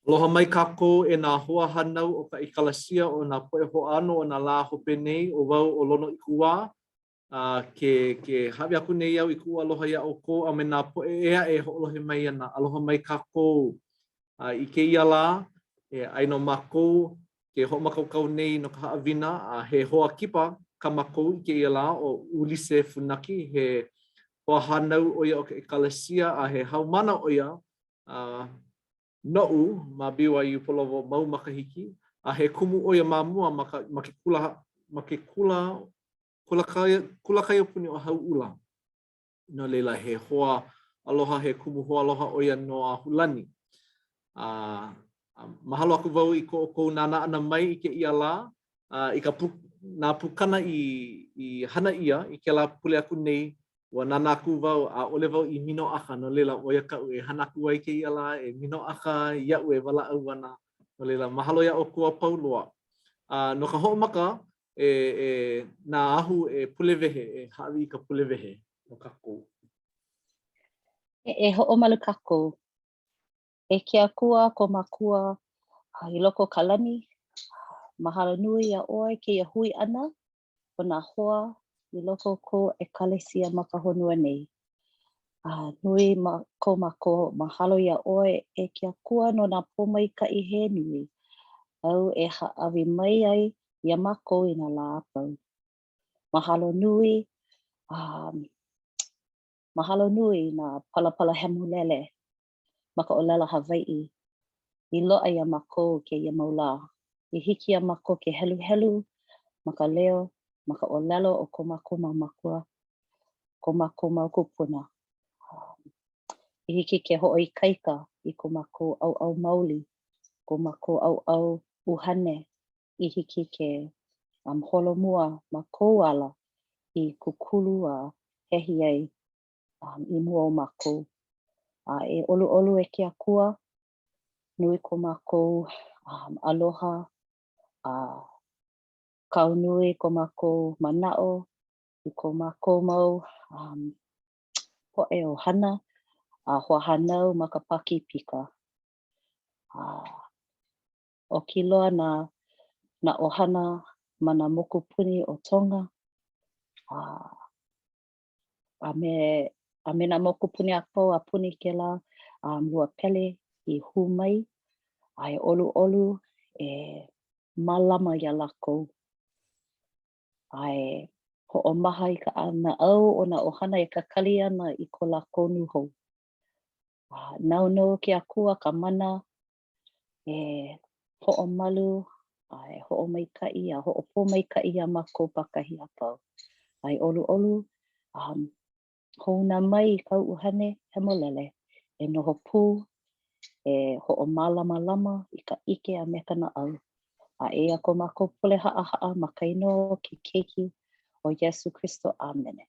Aloha mai kākou e nā hoa hanau o ka ikalasia o nā poe ho'ano o nā lā hope nei o wau o lono i kuā. Ke hawi aku nei au i kua aloha ia o ko a me nā poe ea e ho'olohe mai ana. Aloha mai kākou i ke ia lā e aino mākou ke ho'omakaukau nei no ka haawina he hoa kipa ka mākou i ke ia lā o Ulise Funaki he hoa hanau o ia o ka ikalasia he haumana o ia no'u ma BYU Polowo mau makahiki he kumu o ia mamua ma ke kula kai puni o hauula. No leila he hoa aloha he kumu hoa aloha o ia no a hulani. Mahalo aku wau i ko nana ana mai i ke ia lā. I ka nā pukana i hana ia i ke la pule aku nei wa nana aku wau a ole wau i mino aka no leila o ia kau e hana aku ai ke ia lā e mino aka ia'u e wala au ana. No leila mahalo ia o kua pau loa. No ka ho'omaka nā ahu e pulewehe e hawi i ka pulewehe no kākou. E ho'omalu kākou. E ke akua ko makua i loko ka lani. Mahalo nui a oi ke ia hui ana o nā hoa i loko ko e kalesia ma ka honua nei. Nui ko mako mahalo ia oi e ke akua no nā pomaika'i he nui. Au e ha'awi mai ai ia mako i nā lā apau. Mahalo nui nā palapala hemulele ma ka olela Hawai'i. I loa ia mako ke ia maula. I hiki ia mako ke helu helu ma ka leo ma ka olelo o ko mako ma makua. Ko mako mau kupuna. I hiki ke ho'o kaika i ko mako au mauli. Ko mako au uhane. I hiki ke holomua ma kou ala i kukulu hehi ai i mua o mako. E olu e ke akua nui ko mako aloha kau nui ko mako mana'o i ko mako mau po'e o hana hoa hanau ma ka paki pika. O ki loa na ohana ma na mokupuni o Tonga. A me na mokupuni a pau a puni ke la lua pele i hu mai. E olu e malama ia lako. Ai ho'omaha i ka ana au o na ohana e kakali ana i ko lako nuhou. Nau ke akua ka mana e ho'omalu e ho'omaika'i ho'opōmaika'i ia mako pakahi a pau. Ai olu houna mai i kau uhane hemolele e noho pū e ho'omalama i ka ike a me ka na'au. Eia ko mako pule ha'a ma ka ino ke keiki o Iesu Kristo. Amene.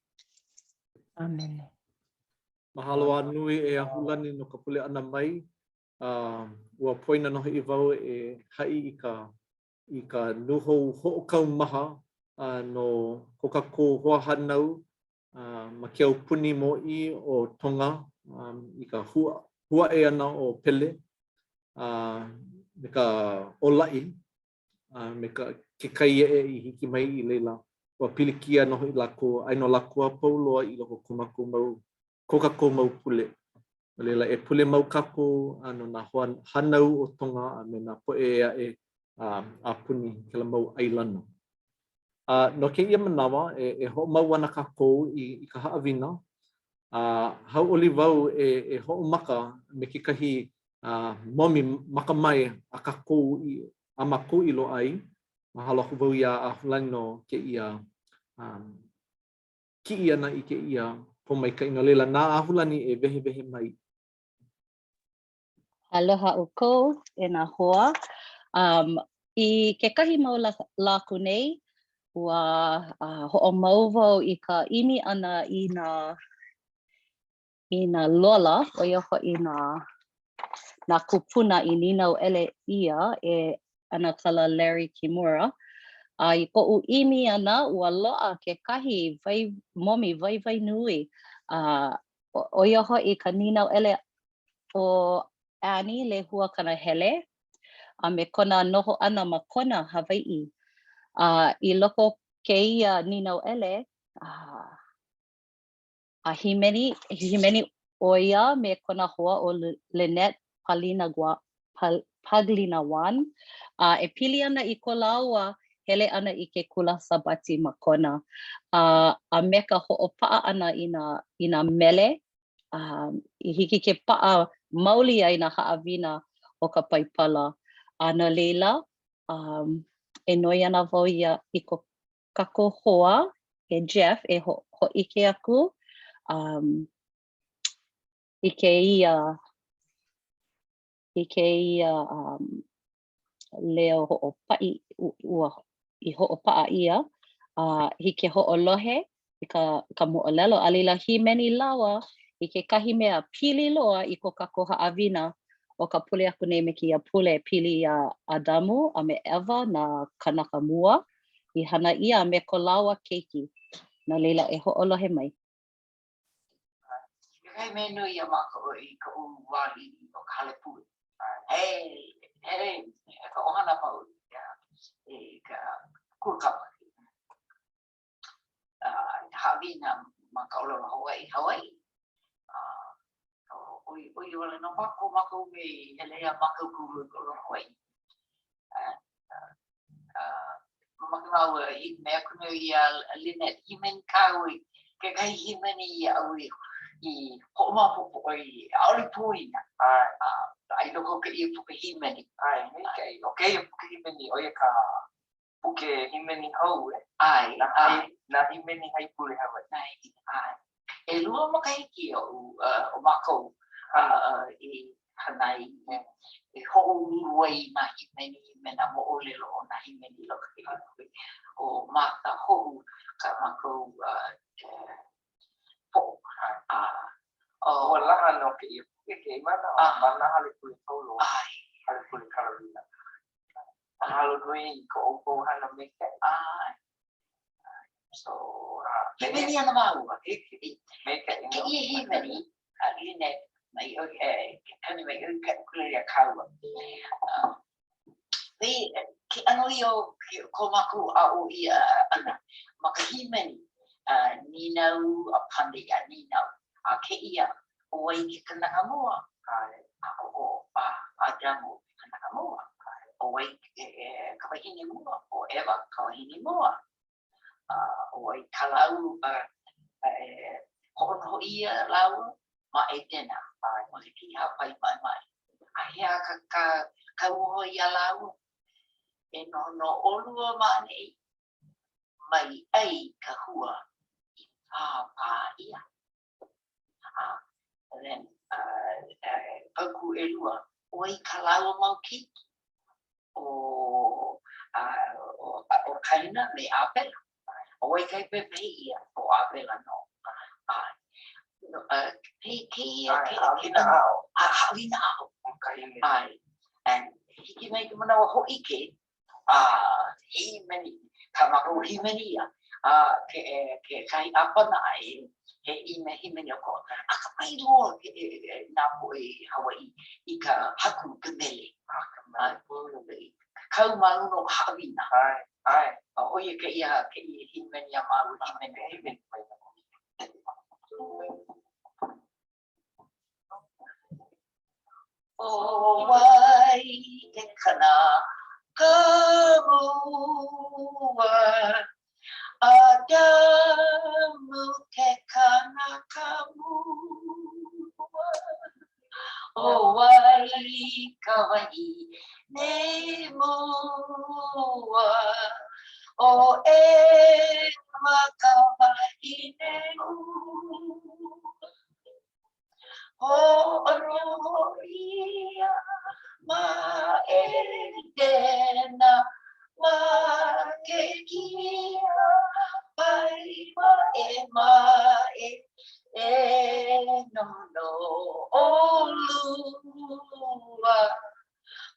Amene. Mahalo a nui e ahulani no ka pule ana mai. Ua poina noho i wau e hai i ka nuhou ho'okau maha no ko kako hoa hanau ma ke au puni mo i o Tonga i ka hua e ana o pele me ka ola'i me ka ke kai i hiki mai i leila. Ua pilikia noho i lako aino lako a pau loa i loko ko kako mau pule. Leila e pule mau kako no nā hoa hanau o Tonga me nā poe ea a puni ke la mau ailana. No ke ia manawa e ho'omau ana kako i ka haawina. Hau oli wau e ho'omaka me ke kahi momi maka mai a kako a mako i lo ai. Mahalo aku wau ia a hulani no ke ia ki ana i ke ia pomaika'i no leila nā a hulani e wehe mai. Aloha o kou e nā hoa. I ke kahi mau laku nei, ua ho'omau wau i ka imi ana i nā lola, o ia ho'i nā kupuna i ninau ele ia e ana kala Larry Kimura. I ko'u imi ana ua lo'a ke kahi momi vai nui. O ia ho'i ka ninau ele o Annie le hua kana hele. Me kona noho ana ma kona Hawaii. I loko keia ninau ele, a himeni oia me kona hoa o Lynette Paglinawan. E pili ana I ko laua hele ana I ke kula sabati ma kona. A me ka ho'opa'a ana I na mele, I hiki ke pa'a mauli ai na ha'awina o ka paipala. Na leila, e noi ana wau I ko kako hoa, e Jeff, e ho'ike aku. I ke ia leo ho'opa'i ua I ho'opa'a ia. Hike ho'olohe I ka mo'olelo alila himeni lawa I ke kahi mea pili loa I ko kako ha'awina o ka pule aku nei me kia pule pili a Adamu a me Eva na kanaka mua. I hana ia me ko lawa keiki. Na leila e ho'olohe mai. Kai me nui a mako I ka wali o ka halepui. Hei, ka ohana pau I ka kukapa. Hawina ma ka olo Hawaii. Oi wala no mako me helea mako kuru ko Hawaii. Makau I me kuno I Lynette himen kaui ke kai himeni aui I homa popo I auri puina. Ai loko ke I puke himeni. Ai me okay puke himeni oia ka puke himeni hau ai na himeni hai pule Hawaii. Ai e lua makaiki o mako I hanai e ho wai na himeni mena mo olelo na himeni lo o mata ho ka mako po o la no ke mana mana hale pule solo ai hale pule Carolina halo doi ko hana me ai so himeni ana mau ke himeni Lynette mai kani mai ka kuleria kaua ke ano yo ko maku a o I ana makahimeni ninau a pande a ninau a ke ia o ai ke kanaka moa o Adamu kanaka moa o ai kawahini moa o Eva kawahini moa o ai kalau hono ia lau ma e tena mo le ki hapai mai a hea ka uho ia lau e no olua mane mai ai ka hua I pāpā ia then pauku e lua o ai ka lau mau ki o kaina me apela o ai kai pepe ia o apela no hawina ao ai and hiki mai ka manawa ho'ike himeni ka mako himeni ia ke kai apana ai he himeni o ko a ka mai loa na po Hawaii I ka haku ka mele kau malu no hawina ai o ia ke ia himeni a malu himeni o wai ke kana kamua Adamu ke kana kamua o wai kawai ne mua o kawai ne mua o roia ma dena ma ke kia pai ma no olua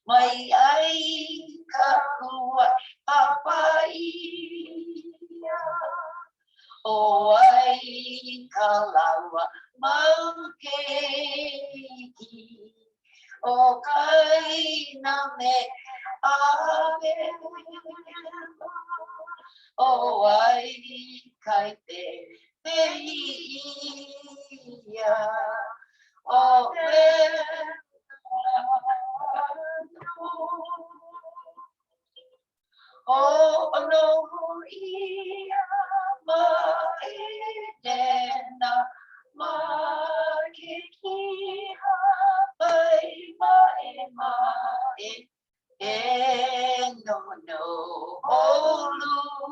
mai ai ka kua papai o ai ka laua mau keiki o kai na me ave o ai kai te ia o oh no ia mai dena ma ke ki ha mai mai e no olua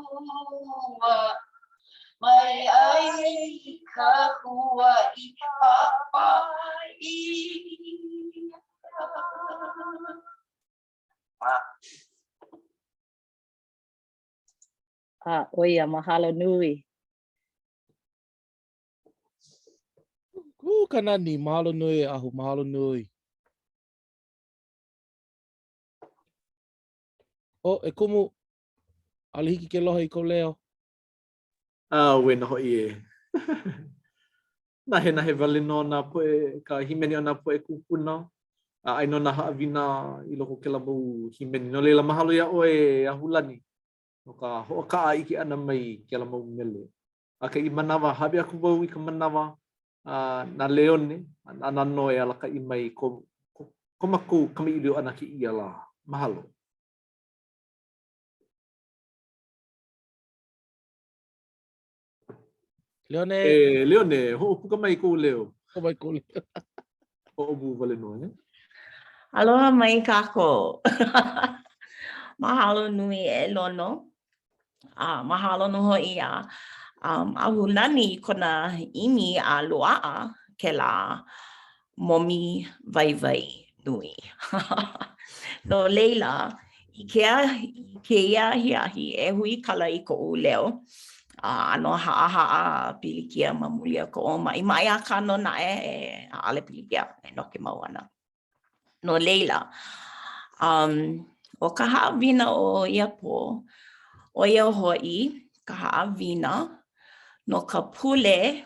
mai ai ka hua I papa I Oia, mahalo nui. Kanani, mahalo nui e ahu, mahalo nui. E kumu, alihiki ke loha I ko leo. Wena hoi e. Nahe wale no nā poe, ka himeni o nā poe kupuna. Ai no nā haawina I loko ke la mau himeni. No leila mahalo ia oe ahulani. No ka hoʻokaa iki ana mai ke la mau mele. A ka I manawa, hawe aku wau I ka manawa nā leone, ana no e alaka I mai ko maku kamiʻilio ana ki ia la. Mahalo. Leone. Leone, hoʻopuka mai kou leo. Mai ko leo. Hoʻobu wale no, ne? Aloha mai kako. Mahalo nui e lono. Mahalo no hoi a ahulani kona imi a loa'a ke la momi vai nui. No leila, I ke ia hiahi e hui kala I ko'u leo. Ano ha'a pilikia mamulia ko o mai a kano na e ale pilikia e no ke mau ana. No leila, o ka haawina o ia po, o ia hoi ka haawina no ka pule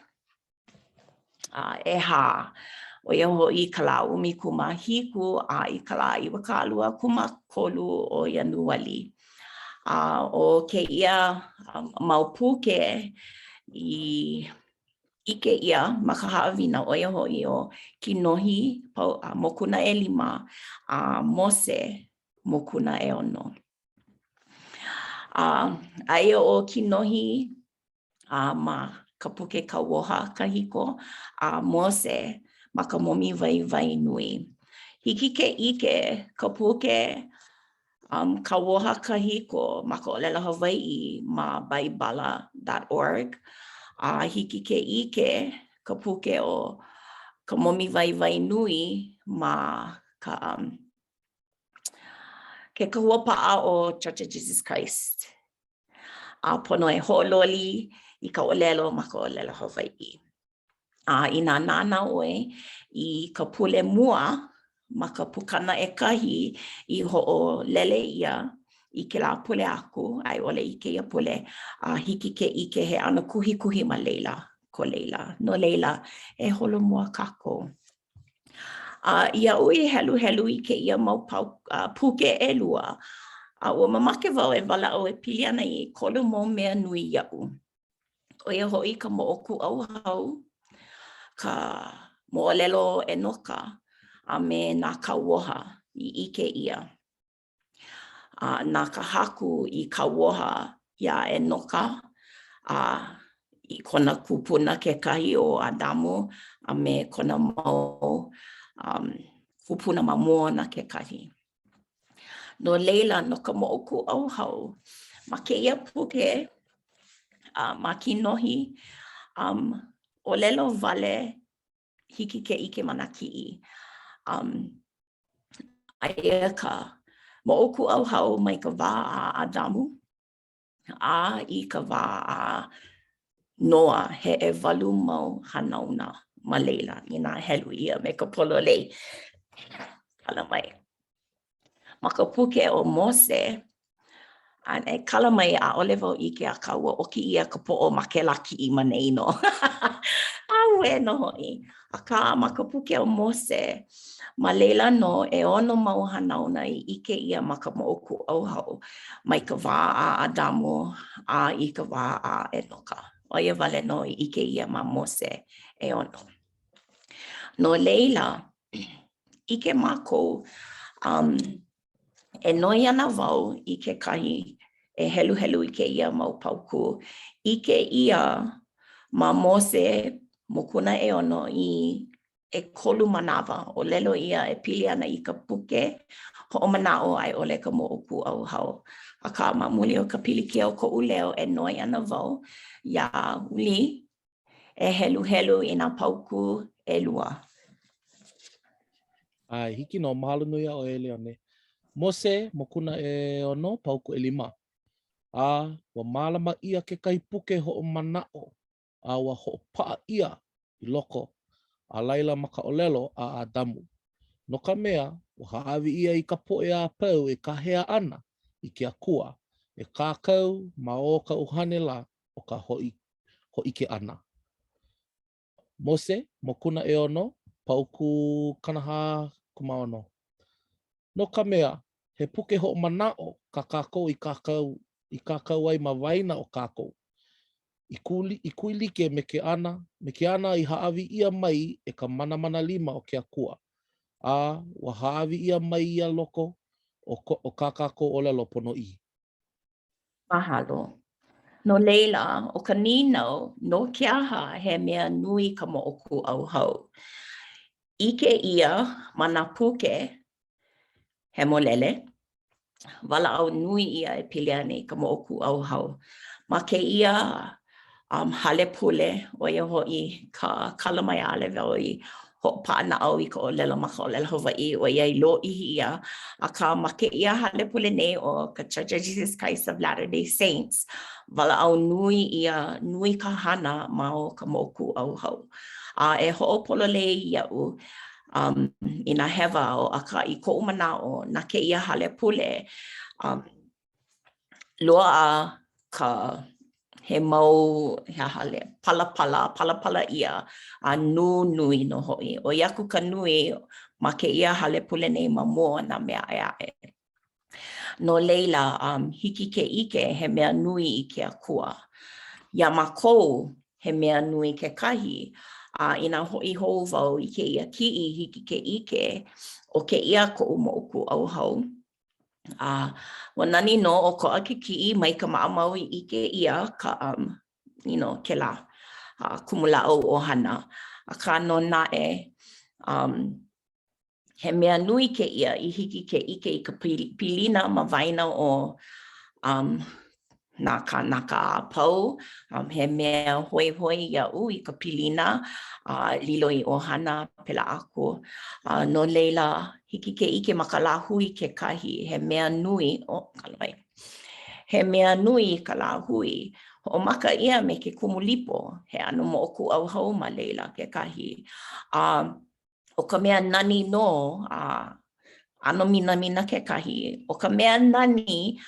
e ha. O ia hoi ka la umi kumahiku I ka la iwakalua kumakolu o Ianuali. O ke ia maupuke I ke ia ma ka haawina o ia hoi o Kinohi mokuna e 5 Mose mokuna e 6. Aia o Kinohi ma ka puke kauoha kahiko Mose ma ka momi vai nui. Hiki ke ike ka puke kauoha kahiko ma ka olela Hawaii ma baibala.org. Hiki ke ike ka puke o ka momi vai nui ma ka ke kahua pa'a o Church of Jesus Christ. Pono e ho'ololi I ka olelo ma ka olela Hawaii. I nā nāna oe I ka pule mua ma ka pukana e kahi I ho'olele ia I ke la pule aku, ai ole I ke ia pule, hiki ke ike he ana kuhi ma leila, ko leila. No leila, e holo mua kako. Ia ui helu I ke ia mau puke e lua. Ua mamake wau e wala o e pili ana I kolu mo mea nui iau. O ia hoi ka mo'oku au hau, ka mo'olelo e noka, a me nā kauoha I ike ia. Nā ka haku I kauoha ia e noka, I kona kupuna ke kahi o Adamu, a me kona mau kupuna ma mua na ke kahi. No leila no ka mo'oku au hau, ma ke ia puke, ma Kinohi, o lelo wale hiki ke ike mana ki'i. Aia ka mo'oku au hau mai ka wā a Adamu, I ka wā a Noa he e 8 mau hanauna ma leila I nā helu ia me ka polo lei. Kala mai. Ma ka puke o Mose, e kala mai a ole wau ike a kaua o ki ia ka po'o ma ke laki I maneino. Aue no hoi. A ka ma ka puke o Mose, Ma leila no e ono mau hanauna I ike ia ma ka mo'oku auhau mai ka wā a Adamu a I ka wā a Enoka. O ia wale no I ike ia ma Mose e ono. No leila, ike mākou e noi ana wau I ke kahi e helu helu I ke ia mau pauku. Ike ia ma Mose mokuna e ono I e kolu manawa o lelo ia e pili ana I ka puke ho manao ai ole ka mo'oku au hau. Aka ma muli o ka pili kia o ko uleo e noi ana wau ia uli e helu helu I nā pauku e lua. Ai, hiki no mahalo nui a o Eleone. Mose, mokuna e ono, pauku e 5. Wa malama ia ke kai puke ho o manao. Wa ho paa ia I loko. A laila maka olelo a Adamu. No ka mea, wa haawi ia I ka poe a pau e ka hea ana I ke akua. E kākau ma o ka uhane la o ka ho ike ana. Mose, mokuna e ono, pauku kanaha kumaono. No ka mea, he puke ho manao ka kākou I kākau ai ma waina o kākou. I kuilike me ke ana I haawi ia mai e ka mana 5 o ke akua. Wa haawi ia mai ia loko o ka kākou o lelo pono I. Mahalo. No leila, o ka ninau, no ke aha he mea nui ka mo'oku au hau. Ike ia ma nā puke he molele, wala au nui ia e pili ana I ka mo'oku au hau. Ma ke ia hale pule o ia hoi ka kalamai ale wau I ho paana au I ka olelo ma ka olelo Hawaii o ia I lo ihi ia. A ka ma ke ia hale pule nei o ka Church of Jesus Christ of Latter-day Saints. Wala au nui ka hana ma o ka moku au hau. E ho'opolo lei ia'u I nā hewa o a ka I ko'u mana'o na ke ia hale pule. Loa ka he mau he hale palapala ia a nui no hoi. O iaku ka nui ma ke ia hale pule nei ma mua na mea e. No leila hiki ke ike he mea nui I ke akua. Ia ma kou he mea nui ke kahi I nā hoi hou wau I ke ia ki'i hiki ke ike o ke ia ko'u mo'oku au hau. Wa nani no o ko'a ke ki'i mai ka ma'amau I ike ia ka ke la kumula'o o hana. A ka no na'e he mea nui ke ia I hiki ke ike I ka pilina ma waina o nā ka pau. He mea hoi ia'u I ka pilina lilo I ohana pela aku. No leila hiki ke ike ma ka lāhui ke kahi he mea nui kalawai. He mea nui ka lāhui o maka ia me ke kumulipo he ano mo'oku au hau ma leila ke kahi. O ka mea nani no ano mina ke kahi. O ka mea nani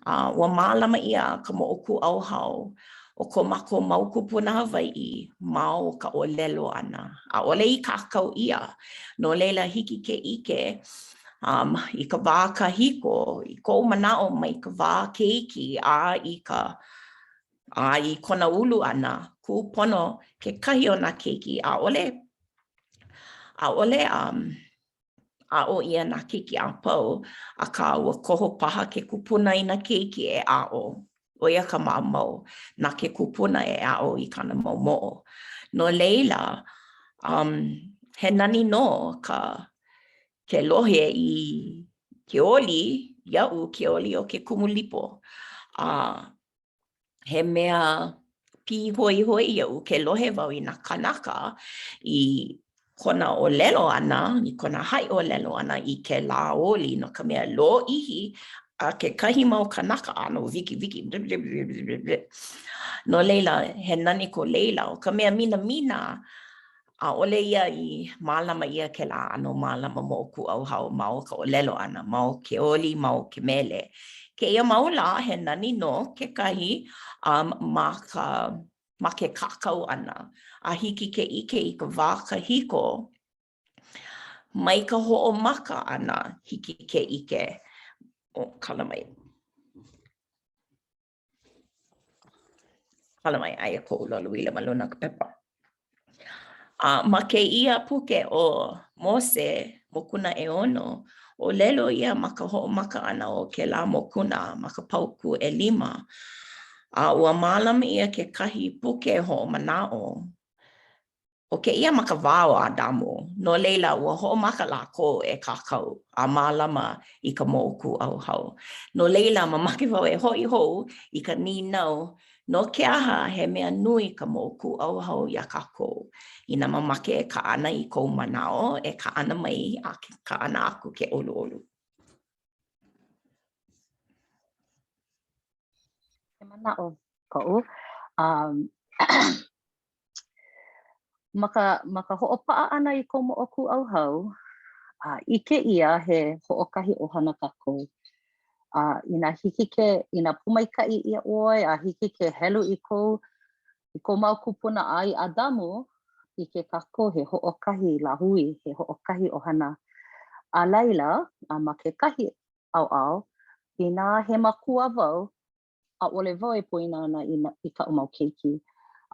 wa mālama ia ka mo'oku au hau o ko mako mau kupuna Hawaii mau ka olelo ana. A ole I kākau ia. No leila hiki ke ike I ka wā kahiko I ko'u mana'o mai ka wā keiki I kona ulu ana ku pono ke kahi o nā keiki a o ia nā keiki a pau a ka ua koho paha ke kupuna I nā keiki e a o. O ia ka mamau nā ke kupuna e a o I kana mau mo'o. No leila, he nani no ke lohe I ke oli, ia'u ke oli o ke kumulipo. He mea pi hoi ia'u ke lohe wau I nā kanaka I kona o lelo ana, I kona hai o lelo ana I ke la oli no ka mea lo ihi a ke kahi mau kanaka ano wiki. No leila, he nani ko leila o ka mea mina a ole ia I mālama ia ke la ano mālama mo'oku au hau mau ka o lelo ana, mau ke oli, mau ke mele. Ke ia mau la he nani no ke kahi ma ke kakau ana. A hiki ke ike I ka wā kahiko mai ka ho'omaka ana hiki ke ike. Kala mai. Kala mai aia ko ulaluila maluna ka pepa. Ma ke ia puke o Mose mokuna e ono, o lelo ia ma ka ho'omaka ana o ke la mokuna ma ka pauku 5. Ua mālama ia ke kahi puke ho'omana'o. O ke ia maka wao a damu, no leila ua ho'omaka lako e kākau a mālama i ka mo'oku au hau. No leila mamake wau e hoi hou i ka ninau, no ke aha he mea nui ka mo'oku au hau ia kākou. Ina mamake e ka ana i kou manao, e ka ana mai a ka ana aku ke olu olu. He mana'o ko'u. Maka ho'opa'a ana i kou mo'oku au hau, ike ia he ho'okahi 'ohana kākou. Ina hiki ina pumaika'i ia 'oe, a hiki ke helu i kou mau kupuna ai a damu, i ke kākou he ho'okahi lāhui, he ho'okahi 'ohana. A laila, ma ke kahi 'ao'ao, inā he makua wau, 'a'ole wau e poina ana i ka'u mau keiki.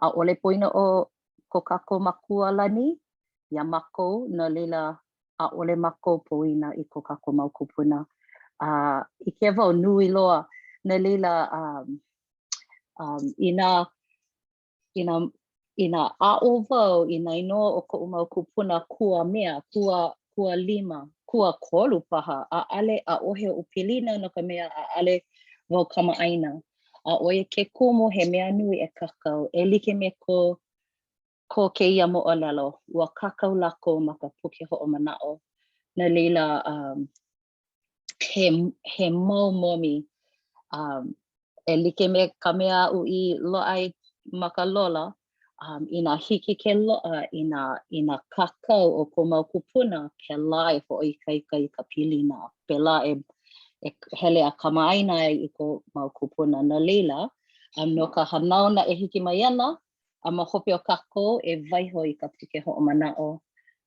'A'ole poina o ko kākou makua lani, ia mākou, no leila 'a'ole mākou poina i ko kākou mau kupuna. Ike wau nui loa, no leila ina a'o wau ina inoa o ko'u mau kupuna kua mea, kua 5, kua 3 paha, a'ale 'a'ohe o pilina no ka mea a'ale wau kama'aina. A 'oia ke kumu he mea nui e kakau, e like me ko keia mo'olelo, ua kakau lako ma ka puke ho'omana'o. No leila he mau momi, e like me ka mea a'u i lo'ai ma ka lola, ina hiki ke lo'a ina kakau o ko mau kupuna, pela e ho'oikaika i ka pilina, pela e hele a kama'aina i ko mau kupuna. No leila, no ka hanau na e hiki mai ana, a ma hope o kākou e waiho i ka puke ho'omana'o.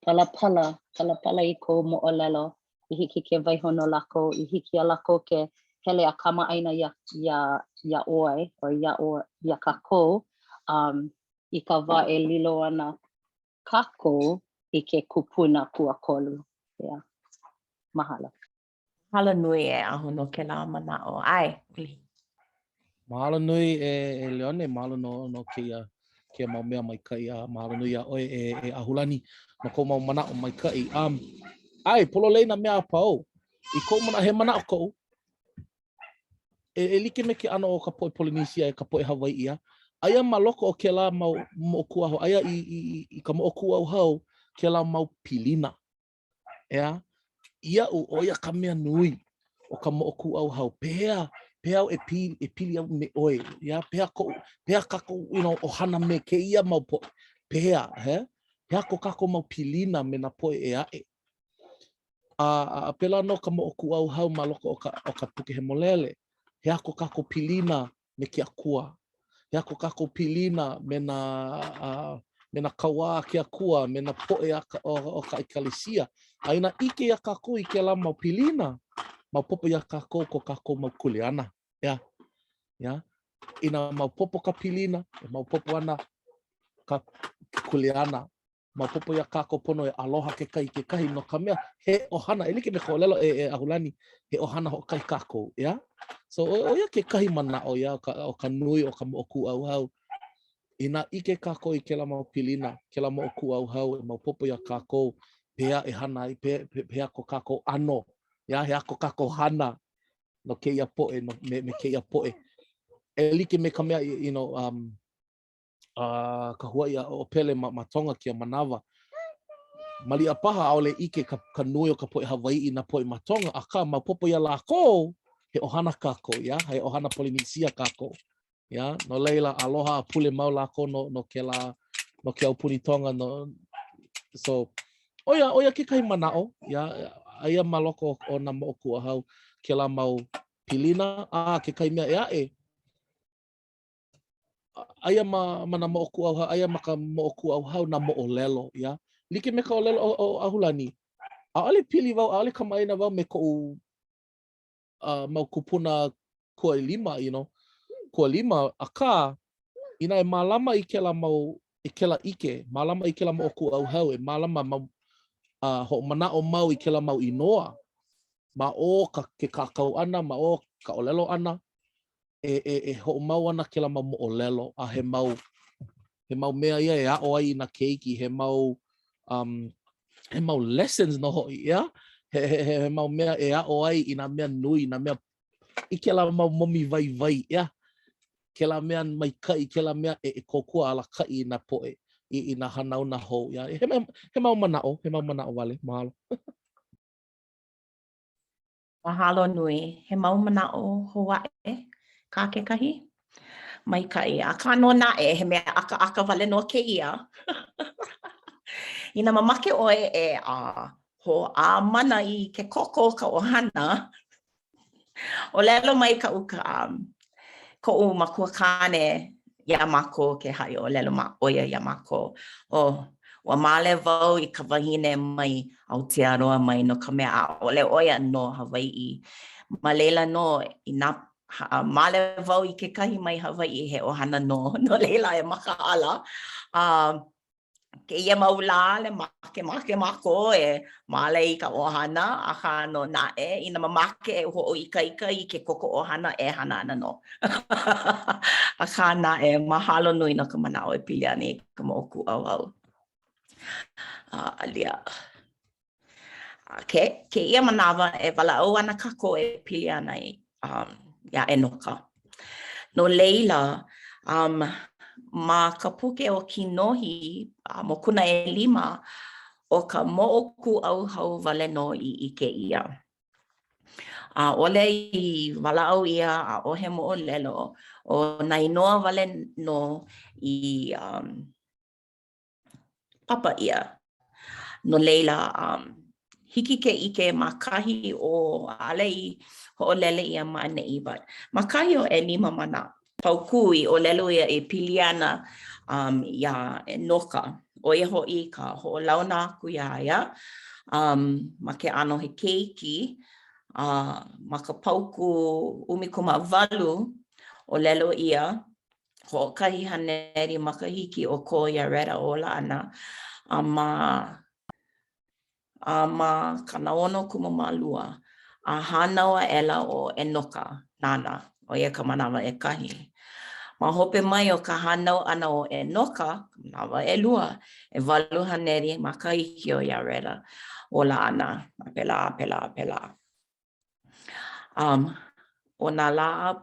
Palapala i ko mo'olelo, i hiki ke waiho no lako, i hiki a lako ke hele a kama'aina ia 'oe, o ia kākou, i ka wā e lilo ana kākou i ke kupuna kuakolu. Yeah. Mahalo. Hala nui e aho no ke la mana'o. Ai, uli. Mahalo nui e Leone, mahalo no kia mau mea maikai, mahalo nui a oe e Ahulani no kou mau mana'o maikai. Ai, polo leina mea apau, i kou mana he mana'o kou, e like me ke ano o ka poe Polynesia e ka poe Hawaii ia, aia maloko o ke la mau mo'oku au, aia i ka mo'oku au hau ke la mau pilina. Ea, ia o ia ka mea nui o ka mo'oku au hau, pehea au e pili au me oe, ia pehea kako o hana me ke ia mau poe, pehea, pehea ko kako mau pilina me na poe e ae. A pela no ka mo'oku au hau maloko o ka puke he molele, he ako kako pilina me ke akua. He ako kako pilina me na kaua ke akua, me na poe o ka ekalesia. Aina ike ia kako i ke la mau pilina, mau popo ia kako ko kako mau kuleana. Ya. Ina mau popo ka pilina, mau popo ana ka kuleana. Mau popo ia kako pono e aloha ke kahi no ka mea he ohana, e like me ko lelo e Ahulani, he ohana ho kai kako, ya. So o ia ke kahi mana'o ia o ka nui o ka mo'oku au hau. Ina ike kako i ke la mau pilina, ke la mo'oku au hau, e mau popo ia kako, pea e hana i pea ko kako ano, ya, he ako kako hana no ke ia poe, no me ke ia poe. E like me ka mea, ka hua ia o pele ma tonga kia manawa. Mali a paha aole ike ka nui o ka poe Hawaii na poe ma tonga, a ka mau popo ia lako, he ohana kako, ya, he ohana Polynesia kako. Ya, no leila aloha a pule mau lako no ke au puni tonga no. So oia ke kai mana'o, ya, aia maloko o na mo'oku a hau ke la mau pilina, ke kai mea e ae. Aia ma na mo'oku au hau, aia ma ka mo'oku au hau na mo'olelo, ya. Like me ka olelo o Ahulani, a'ole pili wau, a'ole kamaina wau me ko'u mau kupuna kua 5, you know, kua 5, aka ina e mālama i kela mau, i kela ike, mālama i kela mau oku au hau, e mālama mau ho mana'o mau i kela mau inoa, ma o ke kakau ana, ma o ka olelo ana, e ho mau ana kela mau mo'olelo, a he mau mea ia e a'o ai na keiki, he mau lessons no ho'i, ia? He mau mea e a'o ai i na mea nui, na mea i kela mau momi vai, ia? Kela mea mai kai, kela mea e kokua ala kai i na poe, i na hanau na hou, ia? He mau mana'o wale, mahalo. Mahalo nui, he mau mana'o Hawaii, ka kekahi? Mai kai, a ka no na he mea aka wale no ke ia. Ina mamake oe ho a mana i ke koko ka ohana, o lelo mai ka uka ko makua kane ia mako ke hai o lelo ma oia ia mako. Wa male wau i ka wahine mai Aotearoa mai no ka mea a ole oia no Hawaii. Ma leila no i na male wau i ke kahi mai Hawaii he ohana no leila e maka ala. Ke ia maula le make mako e male i ka ohana a ka no na i na mamake e ho i ke koko ohana e hana ana no. A ka na mahalo nui no ka manao e pili ani ka moku au. Alia. Ke ia manawa e wala au ana kako e pili ana ia e noka. No leila, ma ka puke o Kinohi, mokuna e 5, o ka mo'oku au hau wale no i ke ia. Ole i wala au ia a ohe mo'o lelo, o na inoa wale no i papa ia. No leila, hiki ke ike makahi o alei ho'olele ia ma'anei, but makahi o e 5 mana. Paukui o lelo ia e piliana ia e noka. O ia ho'i ka ho'olauna aku ia ma ke ano he keiki ma ka pauku 18 o lelo ia ho'okahi haneri makahiki o ko ia reda ola ana ma ka naono 12 a hanaua ela o e noka nana o ia ka manawa e kahi. Ma hope mai o ka hanau ana o e noka, manawa e 2, e 8 haneri ma ka iki o ia reda o la ana, pela. O nā laa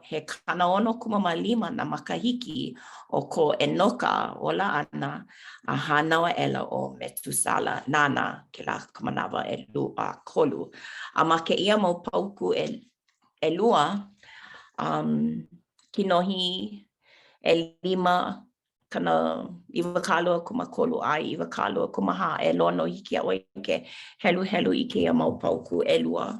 he kanaono 15 na makahiki o ko e noka o la ana a hanaua ela o Metusala nana ke la ka manawa e 3. A ma ke ia mau pauku e 2, Kinohi e 5 kana 2 ai 2 kumaha e lono hiki a oi ke helu i ke ia mau pauku e 2.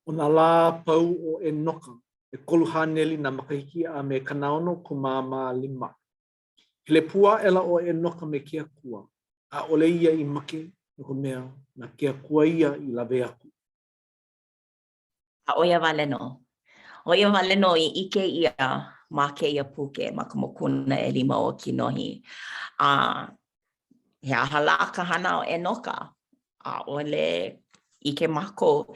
O nā lā pau o e noka, e kolu haneli na makahiki a me kanaono 15. Hele pua ela o e noka me kia kua, a ole ia i make no ka mea na kia kua ia i lawe aku. A oia wale no. Oia wale no i ike ia ma ke ia puke ma ka mokuna e 5 o Kinohi. He ahala ka hana o e noka. A ole ike mako.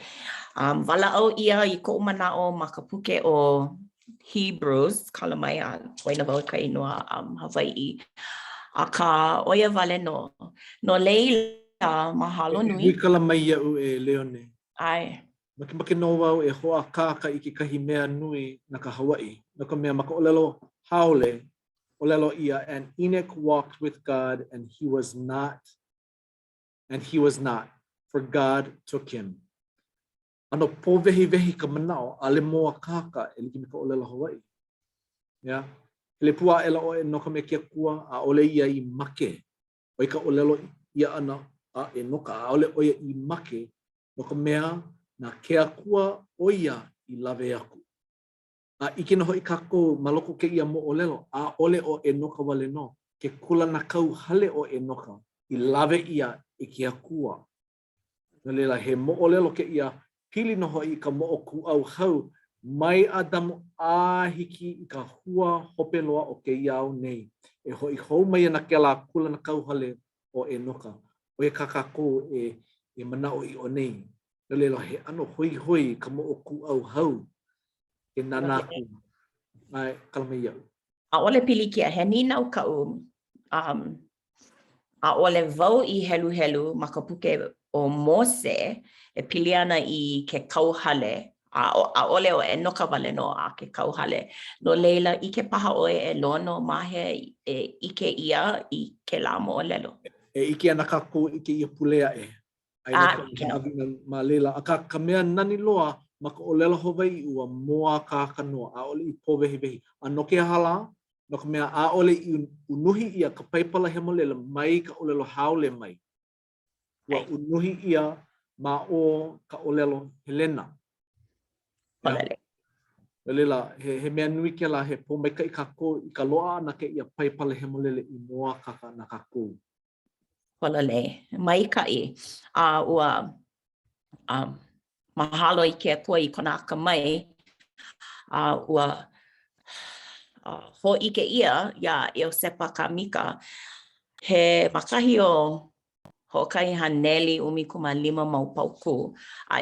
Wala au ia i ko manao ma ka puke o Hebrews, kala mai a waina wau ka inua Hawaii. A ka oia wale no. No leila mahalo nui. Hui kala mai iau e Leone. Ai. Make no wau e hoa kāka i ke kahi mea nui na ka Hawaii. No ka mea maka olelo haole, olelo ia, and Enoch walked with God and he was not, for God took him. Ano po vehi ka manao, ale moa kāka e liki me ka olelo Hawaii. Yeah. Hele pua ela o e noka me kia kua a ole ia i make. O i ka olelo ia ana a e noka a ole o ia i make no ka mea na kea kua o ia i lawe aku. ike no hoi kako maloko ke ia mo olelo, a ole o e noka wale no, ke kula na kau hale o e noka, I lawe ia I ke akua. Na lela he mo olelo ke ia pili no hoi ka mo o ku au hau, mai a damu a hiki I ka hua hope loa o ke iau nei. E hoi hou mai na ke la kula na kau hale o e noka. O e kakako e manao I o nei. Na lela he ano hoi hoi ka mo o ku au hau. E nanaku. Ai, kalama iau. A ole pilikia, he ninau kau, a ole wau I helu helu ma ka puke o Mose, e pili ana I ke kauhale, a ole o e noka wale no a ke kauhale. No leila I ke paha oe e lono mahe e ike ia I ke la mo o lelo. E ike ana kako ike ia pulea e. Ai na ka ma leila. A ka mea nani loa, ma ka o lela Hawaii ua moa ka kanoa, a ole I po vehi vehi. A no ke hala, no ka mea a ole I unuhi ia ka paipala hemo lela mai ka o lelo haole mai. Ua unuhi ia ma o ka o lelo Helena. Olele. Leila, he mea nui ke la, he po mai ka I kako, I ka loa ana ke ia paipala hemo lele I moa ka na kako. Olele. Maikai. Ua mahalo I ke akua I kona aka mai. Ua ho ike ia Iosepa Kamika he makahi o hokai haneli 15 mau pauku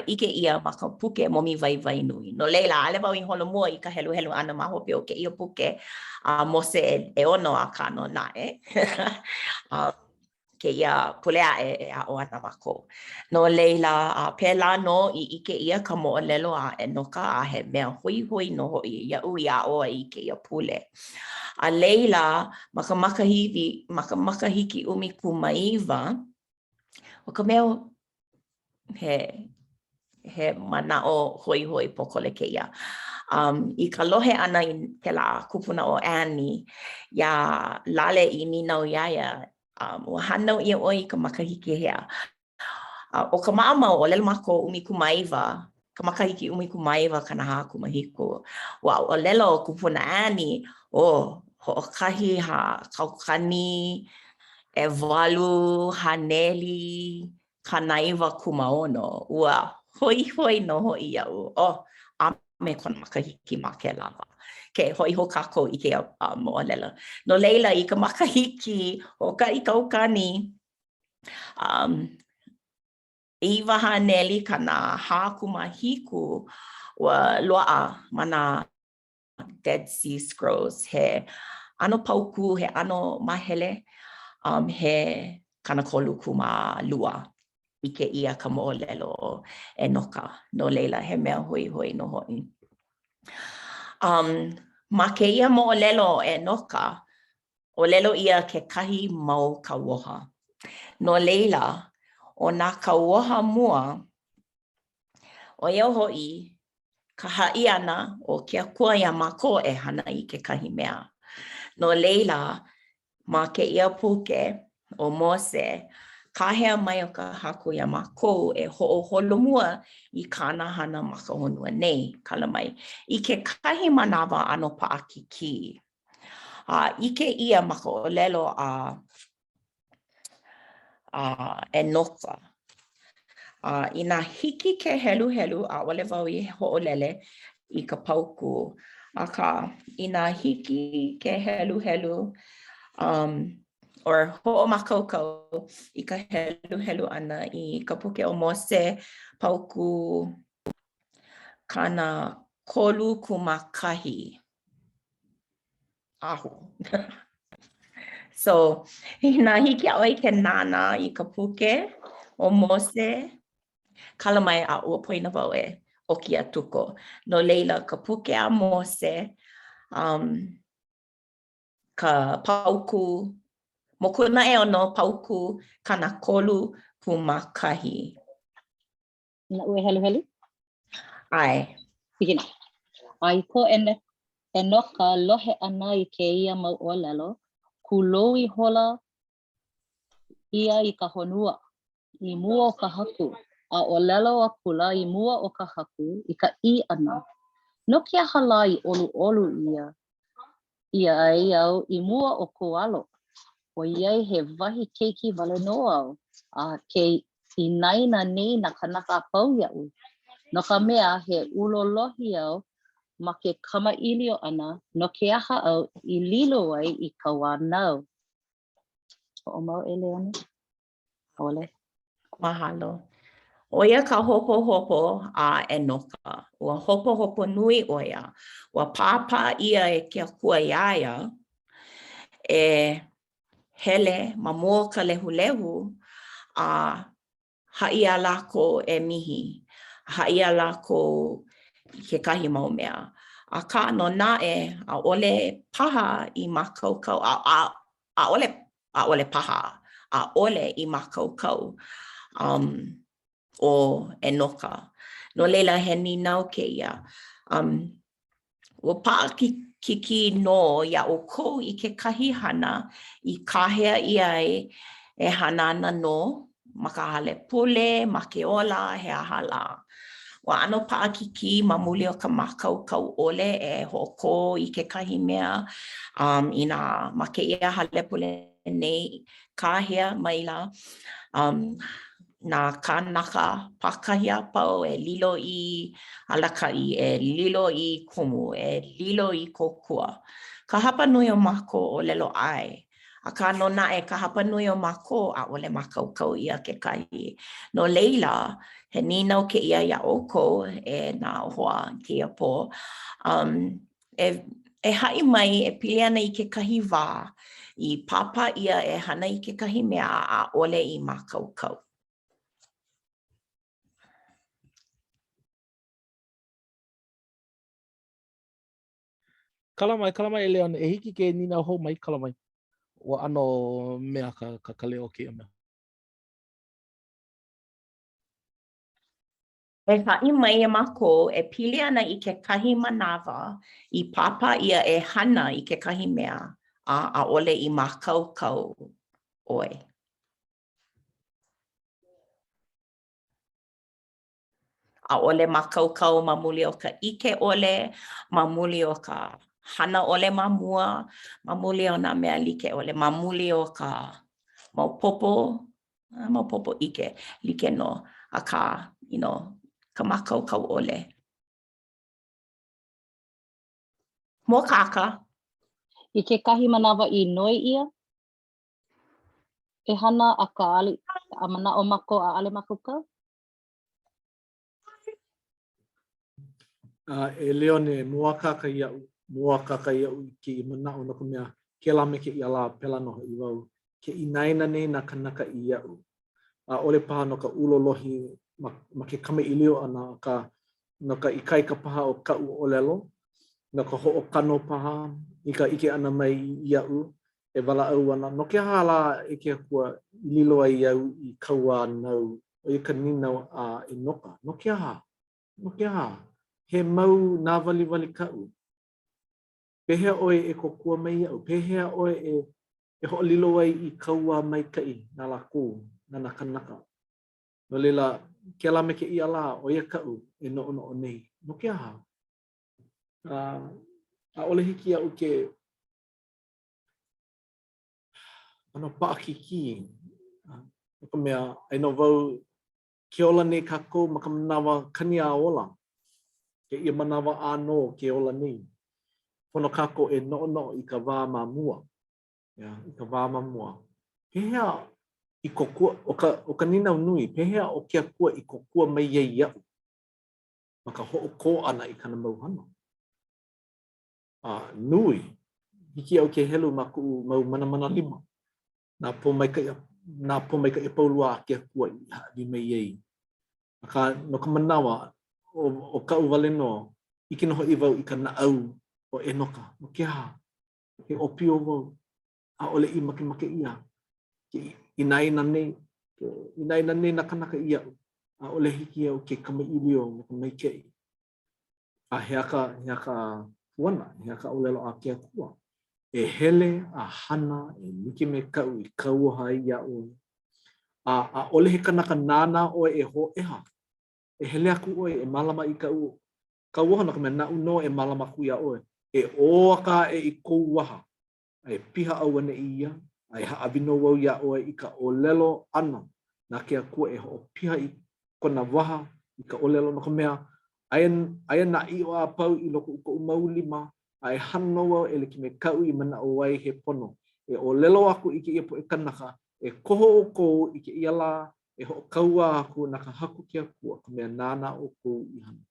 ike ia ma ka puke momi vai vai nui. No leila ale wau I holo mua I ka helu helu ana ma hope o ke ia puke Mose e ono a kano nae. Ke ia pulea e a o ana mako. No leila pela no I ike ia ka mo lelo a e noka a he mea hui hui no hoi ia ui a o I ke ia pule. A leila maka makahiki 15 o ka mea he manao hoi hoi pokole ke ia. I ka lohe ana I ke la kupuna o Annie ia lale I ninau iaia ua hanau ia oi ka makahiki hea. O ka maamau o lelo mako 15 ka makahiki 15 ka naha kumahiku. Wa o lelo kupuna Annie ho'okahi ha kaukani e walu haneli kanaiwa kumaono ua hoi hoi no hoi iau. A me kona makahiki ma ke lava. Ke hoi ho kako I ke moa lela. No leila I ka makahiki o ka I kaukani Iwa haneli kana hakumahiku ua loa mana Dead Sea Scrolls he ano pauku he ano mahele he kana kolu kuma lua I ke ia ka mo lelo e noka no leila he mea hui hui no hoi. Ma ke ia mo lelo e noka o lelo ia ke kahi mau kauoha. No leila o nā kauoha mua o iau hoi ka ha'i ana o ke akua ia mako e hana I ke kahi mea. No leila ma ke ia puke o Mose ka hea mai o ka haku ia mako e ho'oholomua I kāna hana ma ka honua nei kala mai. I ke kahi manawa ano pa'akiki. Ike ia ma ka olelo e noka. Ina hiki ke helu helu a ole wau I ho'olele I ka pauku. Aka ina hiki ke helu helu or ho'omakaukau I ka helu helu ana I ka puke o Mose pauku kana kolu kumakahi. Ahu. So, ina hiki oi ke nana I ka puke o Mose kala mai a ua poina wau e o kia tuko. No leila ka puke a Mose ka pauku mokuna e ono pauku kana kolu kumakahi. Na ue helu helu? Ai. Pihina. Ai ko e noka lohe ana I ke ia mau o lelo, kulou I hola ia I ka honua, I mua o ka haku, a o lelo a pula I mua o ka haku I ka I ana. No ke hala I olu ia. Ia ai au I mua o ko alo. O iai he wahi keiki wale no au. A ke I naina nei na kanaka pau iau. No ka mea he ulolohi au ma ke kama ilio ana no ke aha au I lilo ai I ka wānau. O mau e leone? Ole. Mahalo. O ia ka hopo a enoka. Ua hopo nui o ia. Ua pāpā ia e kia kua iaia e hele ma mua ka lehulehu a haia lako e mihi. Haia lako I kekahi mau mea. A ka no nae a ole paha I makaukau. A ole paha. A ole I makaukau. O enoka. No leila he ninau keia. Ua paa kiki no ia o kou I kekahi hana I kahea ia e hana ana no. Ma ka hale pule, ma ke ola, he ahala. Ua ano paa kiki ma muli o ka makaukau ole e hoko I kekahi mea. Ina ma ke ia hale pule nei kahea maila. Na kanaka pakahia pau e lilo I alakai, e lilo I kumu, e lilo I kokua. Ka hapa nui o mako o lelo ai. A ka no na e ka hapa nui o mako a ole makaukau ia ke kai. No leila, he ninau ke ia oko e na hoa kia po. E hai mai e pili ana I ke kahi wā. I papa ia e hana I ke kahi mea a ole I makaukau. Kalamai e leon e hiki ke nina hou mai kalamai. O ano mea ka kaleo ke mea. E ha'i mai e mako e pili ana I ke kahi manawa I papa ia e hana I ke kahi mea a ole I makaukau oi. A ole makaukau ma muli o ka ike ole, ma muli o ka hana ole ma mua, ma muli o na mea like ole, ma muli o ka maupopo ike like no a ka, ka makaukau ole. Mo kaka. I ke kahi manawa I noi ia, e hana a ka ali, a mana o mako a ale makaukau? E leone mua kaka iau I ke mana o na ka mea ke la me ke I ala pela noho I wau. Ke inaina nei na kanaka I iau. A ole paha no ka ulolohi ma ke kama ilio ana no ka ikaika paha o ka'u o lelo. No ka ho'okano paha I ka ike ana mai I iau. E wala au ana. No ke hala e ke kua I lilo ai iau I kaua nau. O I ka ninau a inoka. No ke aha. No ke aha. He mau nā wali ka'u. Pehea oe e kokua mai iau. Pehea oe e ho'olilo ai I kaua mai kai nā lako, nā kanaka. No leila, ke la me ke I ala o ia ka'u e no'o nei. No ke aha. A ole hiki iau ke ano pa'akiki. No ka mea, ai no wau ke ola nei kako ma ka manawa kani a ola. Ke ia manawa āno ke ola nei. Pono kako e no'o I ka wā ma mua. I ka wā ma mua. Pehea I kokua, o ka ninau nui, pehea o ke akua I kokua mai iei iau. Ma ka ho'oko ana I kana mauhana. Nui, hiki au ke helu ma ku'u mau mana lima. Nā po mai ka e paulua a ke akua I haʻi mai iei. No ka manawa, o ka'u wale no, ike noho I wau I ka na'au o enoka. No ke aha. Ke opio wau. A ole I make ia. Ke inaina nei. Ke inaina nei na kanaka I iau. A ole hiki au ke kama ilio me ka mai kei. A he aka puana, he aka olelo a ke akua. E hele, a hana, e niki me kau I kauaha I iau. A ole he kanaka nāna oe e ho eha. E hele aku oe e malama I kau Kauaha na ka mea na'u no e malama ku ia oe. E oaka e I kou waha. Ai piha au ane ia, ai haawino wau ia oe I ka olelo ana. Na ke akua e ho piha I kona waha, I ka olelo no ka mea. Aia na I o a pau I loko uko umaulima, ai hano wau e leki me kau I mana o wai he pono. E olelo aku I ke ia po e kanaka, e koho o kou I ke ia la, e ho kaua aku na ka haku ke akua, ka mea nana o kou I hana.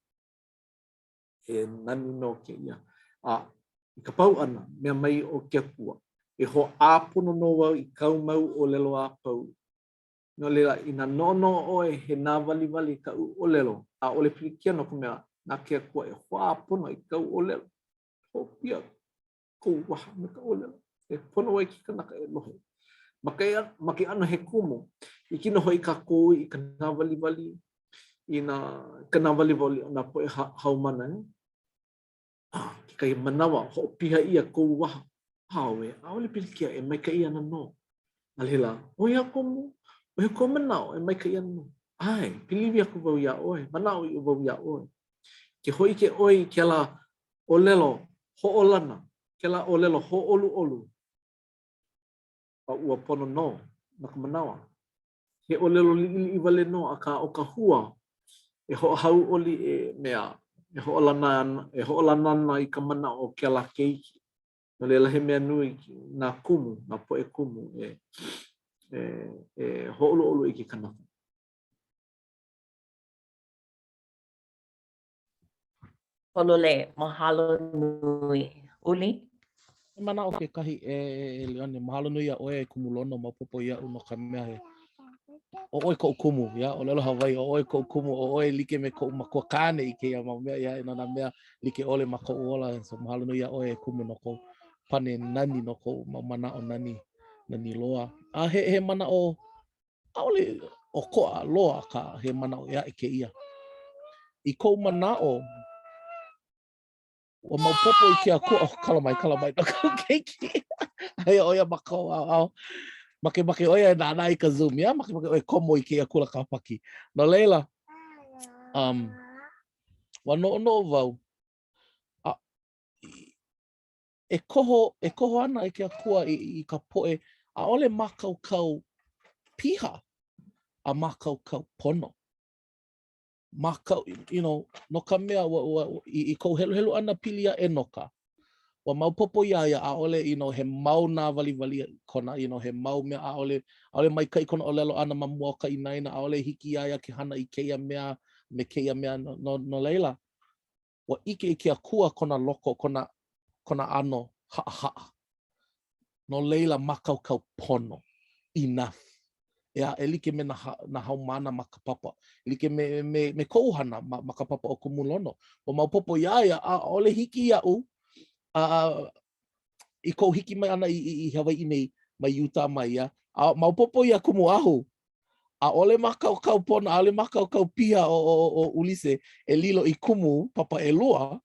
E nani no ke ia. I ka pau ana, mea mai o ke akua. E ho āpono no wau I kau mau o lelo a pau. No leila, ina nono oe he nā wali ka o lelo. A ole pilikia no ka mea, nā ke akua e ho āpono I kau o lelo. Ho pia, kou waha me ka o lelo. E pono wai ki kanaka e lohe. Maki ana he kumo. I kino hoi ka kou I ka nā wali. I ka nā wali o nā poe haumana. Ki kai manawa, ho piha ia kou waha. Hawe, a ole pilikia e mai ka ia na no. Alhila, o ia komo, o he komo manao e mai ka ia no. Ai, piliwi aku wau ia oe, manao I wau ia oe. Ke hoi ke oi ke la o lelo ho olana, ke la o lelo ho olu. Pa ua pono no, na ka manawa. He o lelo li I wale no, a ka o ka hua, e ho hau oli e mea, e ho olana I ka mana o ke la keiki. No leila he mea nui nā kumu, nā poe kumu ho olu I ke kanaka. Polole, mahalo nui. Uli? E mana o ke kahi e Leone, mahalo nui a oe e kumulono ma popo ia uno ka mea he. O oe ko kumu, ya, o lelo Hawaii, o oe ko kumu, o oe like me ko makua kane I ke ia mau mea, ya, ina nā mea like ole ma ko ola, so mahalo nui a oe e kumu no ko pane nani no ko mana o nani loa. A he mana o, a ole o koa loa ka he mana o ia I ke ia. I kou mana o, o mau popo I ke akua, oh, kalamai, no kou keiki. Ai oia mako au. Make oia na I ka Zoom, ya? Make oia komo I ke akula ka paki. No leila, wa no wau. E koho ana I ke akua I ka poe, a ole makau piha, a makau pono. Makau, no ka mea I kou helu ana pilia e noka. Wa mau popo ia a ole, he mau nā wali kona, he mau mea a ole mai kai kona o lelo ana ma mua ka inaina, a ole hiki ia ke hana I keia mea, me keia mea no leila. Wa ike I ke akua kona loko, kona ano haa. No leila makau pono. Enough. Ea, e like me na haumana ma ka papa. Like me kouhana ma ka papa o kumulono. O mau popo ia a ole hiki iau, I kou hiki mai ana I Hawaii nei, mai Utah mai ia. A mau popo ia kumu ahu. A ole makau pona, a ole makau piha o Ulise, e lilo I kumu, papa e loa,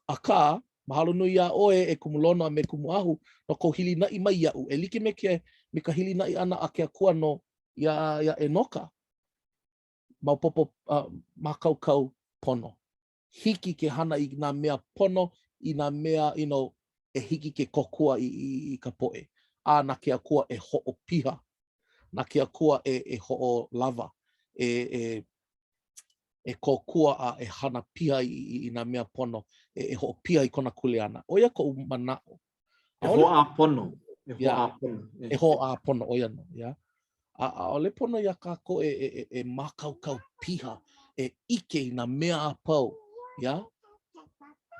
a ka, mahalo nui ia oe e kumulono a me kumu ahu, no kou hili nai mai iau. E like me ka hili nai ana a ke akua no ia e noka. Mau popo makau pono. Hiki ke hana I nā mea pono, I nā mea, e hiki ke kokua I ka poe. A na ke akua e ho'o piha. Na ke akua e ho'o lava. E kokua a e hana piha I nā mea pono. E ho'o piha I kona kuleana. Oia ko mana'o. E ho a pono. E ho a pono, oia no, ya. A ole pono ia kako e makau piha. E ike I nā mea a pau. Ya.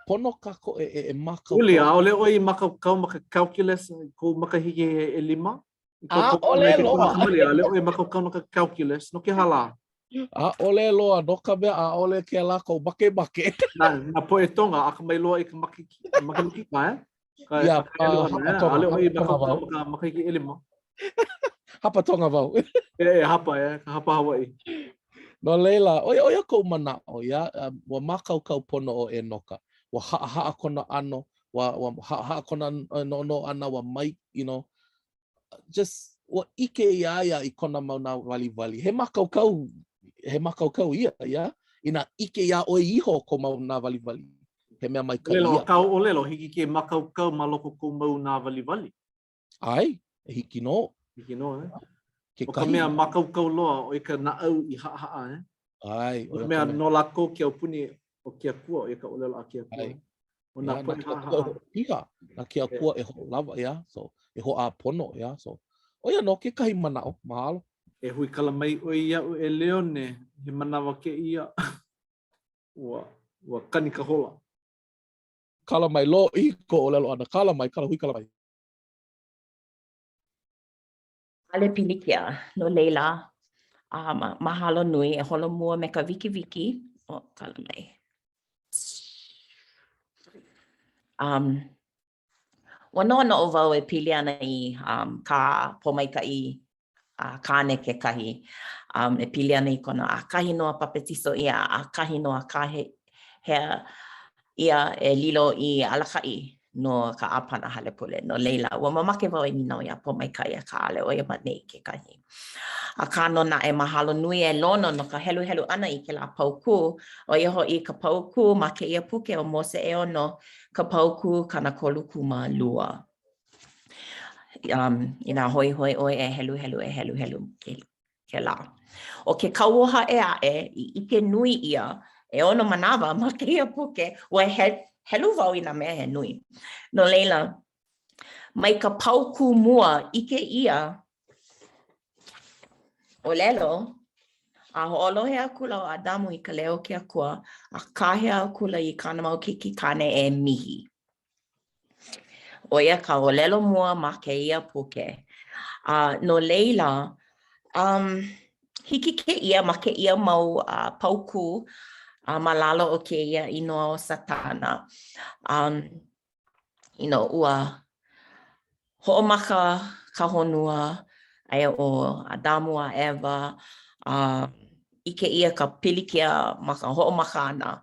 Pono kako e makau. Uli, a ole oi makau maka calculus, ko maka hiki e lima? Ole loa. Ale oi makau maka calculus, no ke hala. Ole loa, no ka mea a ole ke lako bake. Na poe tonga, a ka mai loa I ka makiki ka, Ia, ale oi makau maka hiki e lima. Hapa tonga wau. Ka hapa Hawaii. No leila, oia kou mana'o, ia, wa makau pono o e noka. Wa haa kona ano, wa haa kona no ana wa mai, just wa ike ia I kona mau na wali. He makau ia, ia. ina ike ia o iho ko mau nā waliwali. He mea mai ka Lelo, ia. kau o lelo, hiki ke makaukau ma loko ko mau nā waliwali. Ai, e hiki no. Hiki no, eh? Ke O ka kahi. mea makaukau loa o i ka naau i haa, eh? Ai, O ka mea no lako kia upuni o kia kua, o i ka olelo a kia kua. Ai. O nā Ia, pui nā kia haa. kua piha. Nā kia kua e ho lava, ia. So, e ho a pono, ia. So, o ia no, ke kahi manao, mahalo. E hui kala mai o ia u e leone, he manawa ke ia. Ua kani ka hola. Kala mai lo i ko o lelo ana. Kala mai, kala hui kala mai. Ale pilikia, no leila, mahalo nui e holo mua me ka wiki wiki. O, kala mai. Wanoa no o wau e pili ana i ka pomaikai kāne ke kahi. E pili ana i kona a kahi noa papetiso ia, a kahi noa ka hea ia e lilo i alakai no ka apana hale pule. No leila, ua mamake wau e ninau ia pomaikai a ka ale o ia manei ke kahi. A ka nona e mahalo nui e lono no ka helu helu ana i ke la pauku. O ia ho i ka pauku ma ke ia puke o Mose e ono ka pauku kana koluku ma lua. Ina hoi hoi oi e helu helu ke la. O ke kauoha e a i ike nui ia e ono manawa ma ke ia puke ua helu wau i na mea he nui. No leila, mai ka pauku mua ike ia o lelo, a ho'olohe a kula o Adamu i ka leo ke akua, a kahe a kula i kana mau kiki kane e mihi. O ia ka o lelo mua ma ke ia puke. No leila, hiki ke ia ma ke ia mau pauku ma lalo o ke ia inoa o Satana. Ua ho'omaka ka honua ai o Adamu a Eva, i ke ia ka pilikia ma ka ho'omaka ana,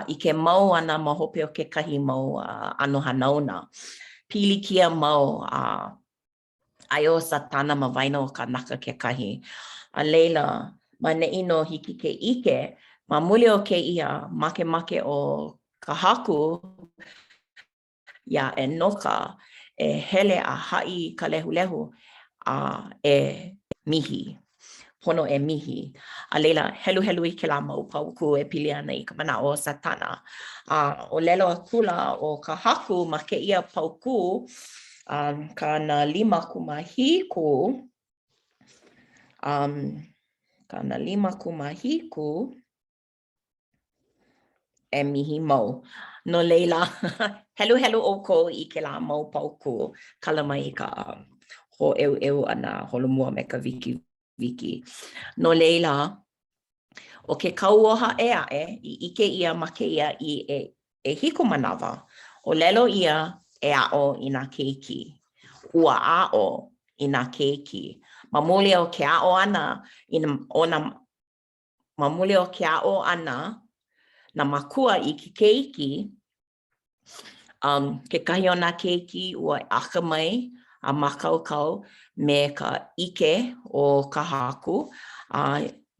i ke mau ana ma hope o ke kahi mau ano hanauna. Pilikia mau ai o Satana ma waina o ka naka ke kahi. A leila, ma ne'i no hiki ke ike, ma muli o ke ia, make o ka haku, ia e noka, e hele a ha'i ka lehu e mihi. Pono e mihi. A leila, helu i ke la mau pauku e pili ana i ka mana o Satana. O lelo a kula o ka haku ma ke ia pauku, ka na 5 kumahiku, e mihi mau. No leila, helu o ko i ke la mau pauku, kala mai ka ho eu ana holomua me ka wiki. No leila, o ke kauoha e i ike ia ma ke ia i e hiko manawa, o lelo ia e a'o i nā keiki. Ua a'o i nā keiki. Mamuli o ke a'o ana, mamuli o ke a'o ana, na makua i ke keiki, ke kahi o nā keiki ua aka mai a makaukau me ka ike o ka haku.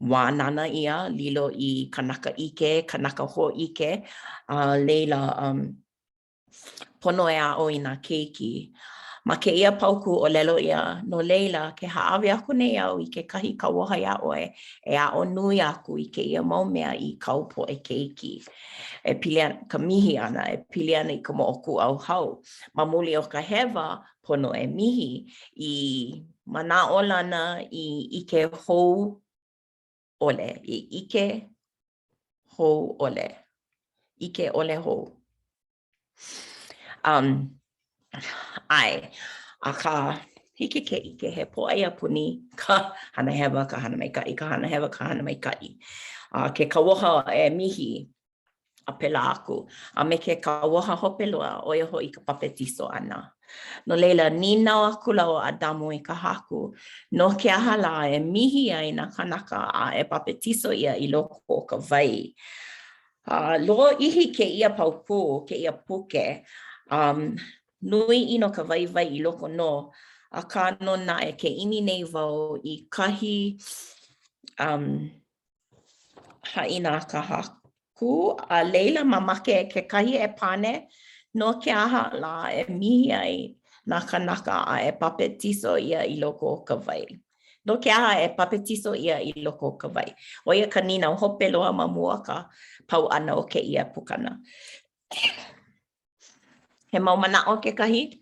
Wānana ia, lilo i kanaka ike, kanaka ho ike. Leila, pono e a'o i nā keiki. Ma ke ia pauku o lelo ia, no leila, ke haawi aku nei au i ke kahi kauoha ia oe, e a'o nui aku i ke ia mau mea i kaupo e keiki. E pili ana, ka mihi ana, e pili ana i ka mo'oku au hau. Ma muli o ka hewa, pono e mihi i mana olana i ike hou ole, i ike hou ole, ike ole hou. Ai, a ka hiki ke ike he po'ai apuni ka hana hewa, ka hana maikai, ka hana hewa, ka hana maikai. Ke kauoha e mihi a pela aku. A me ke kauoha hopelua o ia ho'i ka papetiso ana. No leila, ni nau aku lau Adamu i ka haku. No ke aha la e mihi ai na kanaka a e papetiso ia i loko o ka wai. Lo ihi ke ia pauku, ke ia puke. Nui ino ka vai i loko no. A ka no na e ke imi nei wau i kahi haina ka haku. A leila mamake ke kahi e pane no ke aha la e mihi ai na kanaka a e papetiso ia I loko o ka wai. No ke aha e papetiso ia I loko o ka wai. O ia ka nina o hope loa ma mua ka pau ana o ke ia pukana. He mau mana o ke kahi?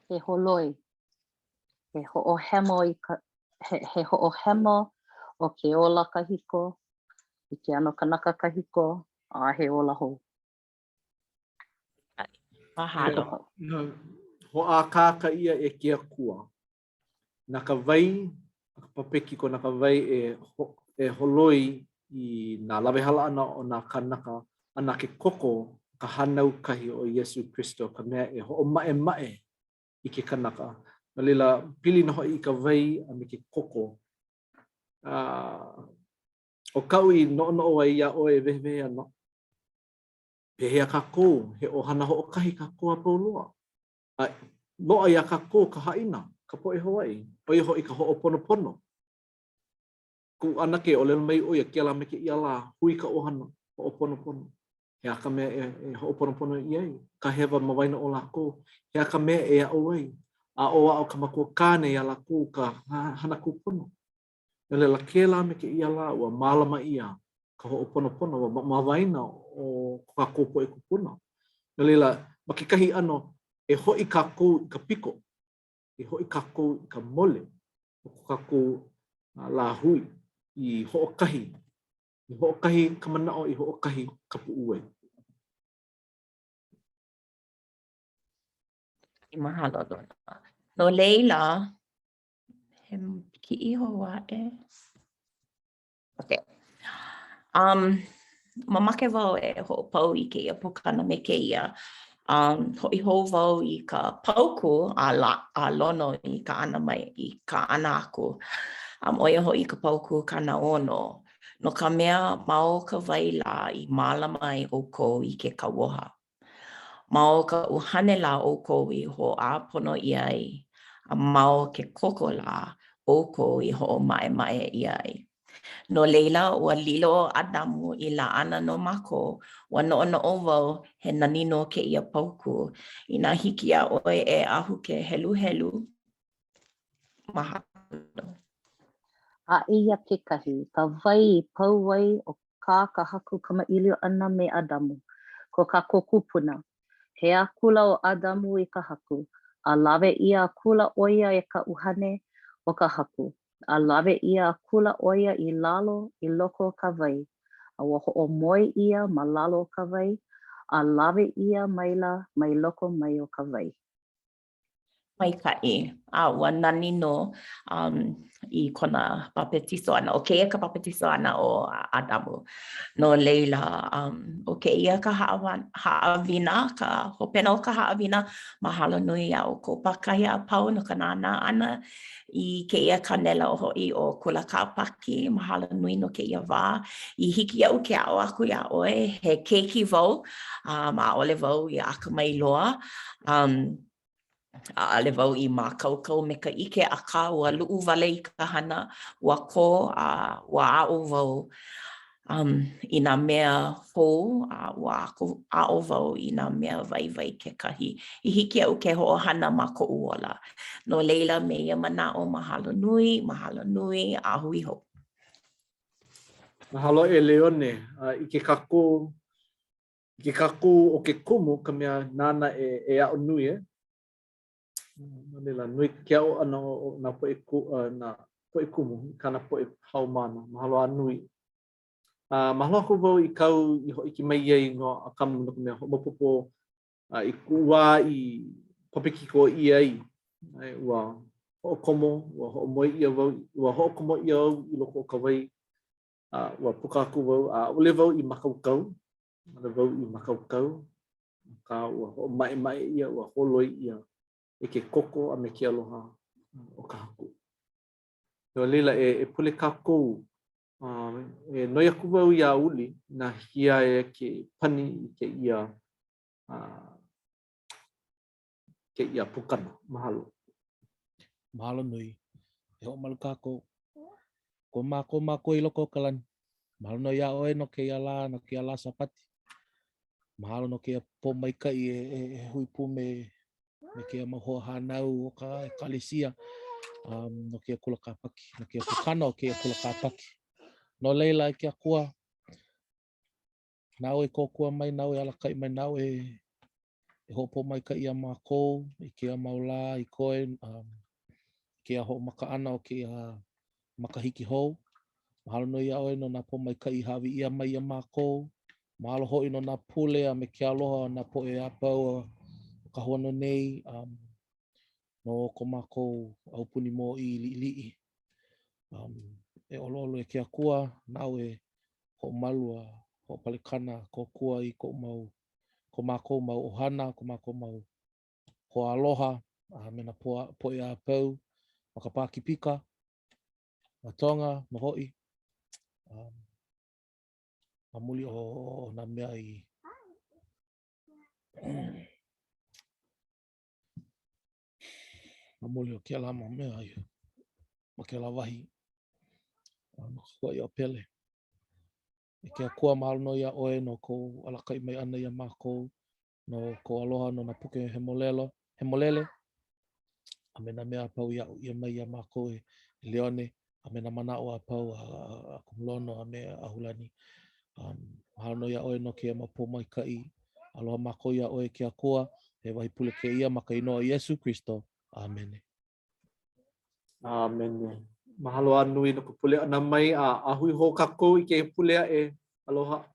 He holoi. He ho'ohemo he ho'ohemo o ke ola kahiko. I ke ano kanaka kahiko. A he ola hou. Mahalo. Ho'a ka ia e kia kua. Na ka wai, ka papeki ko na ka wai e holoi I nā lawehala ana o nā kanaka ana ke koko ka hanau kahi o Iesu Christo ka mea e ho'o mae I ke kanaka. Ma lila pili na hoi I ka wai a me ke koko. O kau I no ai ia o e wehewehe ana. Pehea ka kō, he ohana ho'o kahi ka kō a paulua. Loa ia ka kō ka haina, ka poe Hawaii. Pai hoi ka ho'o pono. Ku anake o lelo mai o ia kia la me ke ia la hui ka ohana ho'o pono. He aka mea e ho'o pono iai. Ka hewa mawaina o lako. He aka mea e a o ai. A o ka makua kāne ia lako ka hana kupono. Nele la ke la me ke ia la ua malama ia ka ho'o pono ua mawaina o ka kōpo e kupuna. Nele la ma ke kahi ano e hoi ka kō ka piko. E hoi ka kō ka mole. O ka kō la hui. I ho'okahi. I ho'okahi ka mana'o I ho'okahi ka pu'uai. Mahalo dona. No leila, he ki iho wa e. Okay. Mamake wau e ho'opau I ke ia pukana me ke ia. Hoi hou wau I ka pauku a lono I ka ana mai I ka ana aku. Oia hoi ka pauku kana ono. No ka mea mao ka waila I malama I oko I ke kawoha. Mao ka uhane la oko I ho a pono iai. A mao ke koko la oko I ho mae iai. No leila ua lilo Adamu I la ana no mako. Ua no wau he nanino ke ia pauku. I nā hiki a oe e ahu ke helu. Mahalo. A ia kekahi, ka wai pau wai o ka haku kamaʻilio ʻana me Adamu. Ko ka kokupuna. He a kula o Adamu I ka haku. A lawe ia a kula oia e ka uhane o ka haku. A lawe ia a kula oia I lalo I loko o ka wai. A ua hoʻomoi ia ma lalo o ka wai. A lawe ia maila mai loko mai o ka wai. Maikaʻi. A ua nani no I kona papetiso ana. O keia ka papetiso ana o Adamu. No leila, o keia ka haawina, ka hopena o ka haawina, mahalo nui a o ko pakahi a pau no ka nāna ana I keia kanela o hoi o kula kāpaki, mahalo nui no keia wā. I hiki au ke ao aku ia oe, he keiki wau, a ole wau I akamai loa. A ale wau I mākaukau me ka ike a ka ua luu wale I ka hana, ua ko a ua ao wau I nā mea hou, a ua ao wau I nā mea waiwai kekahi. I hiki au ke hoʻohana ma koʻu ola. No leila me ia manaʻo mahalo nui, a hui hou. Mahalo e Leone, I ke kako o ke kumu ka mea nana e a'o nui e. Manila nui ke au ana o nā poe kumu, kana poe haumana, mahalo a nui. Mahalo aku wau I kau I hoi ki mai iai no a kamu no ka mea hoʻomapopo I kuwa I papiki ko iai. Ua hoʻokomo, ua hoʻomoi ia wau, ua hoʻokomo ia au I loko o ka wai. Ua puka aku wau, ule wau I makaukau. Ule wau I makaukau. Ka ua hoʻomaʻemaʻe ia, ua holoi ia. E ke koko a me ke aloha o ka haku. No leila e pule kākou. E noi aku wau ia uli na hia e ke pani I ke ia pukana. Mahalo. Mahalo nui. E hoʻomalu kākou. Ko mako I loko kalani. Mahalo no ia oe no ke ala no ke ala sapati. Mahalo no ke po mai kai e hui pu me ke maho hanau o ka kalesia. No ke kula kapaki. No ke pukana o ke kula kapaki. No leila ke akua. Nau e kokua mai, nau e alakai mai, nau e hopo mai ka ia mako, I ke maula, I koe, ke a ho maka ana o ke a makahiki hou. Mahalo no ia oe no na po mai ka I hawi ia mai ia mako. Mahalo hoi no na pule a me ke aloha na po e apau ka hono nei. No ko mako au puni mo I li'i. E olo e ke akua, nau e ho malua, ho palikana, ko kua I ko mako mau ohana, ko mako mau ho aloha, me na po e apau, maka pākipika, na tonga, na hoi. Mamuli o na mea I mamuli o ke alama mea I ma ke lawahi. Kua I o pele. E ke akua mahalo no ia oe no ko alakai mai ana ia mako, no ko aloha no na puke hemolele. A me na mea apau ia mai ia mako e leone. A me na mana o apau a kumulono a me a hulani. Mahalo no ia oe no ke mapo mai kai. Aloha mako ia oe ke akua. He wahipule ke ia maka inoa Iesu Kristo. Amen. Amen. Mahalo a nui no ka pule ana mai a ahui ho kako I ke pule e. Aloha.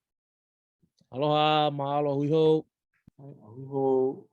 Aloha, mahalo hui hou. Ahui ho.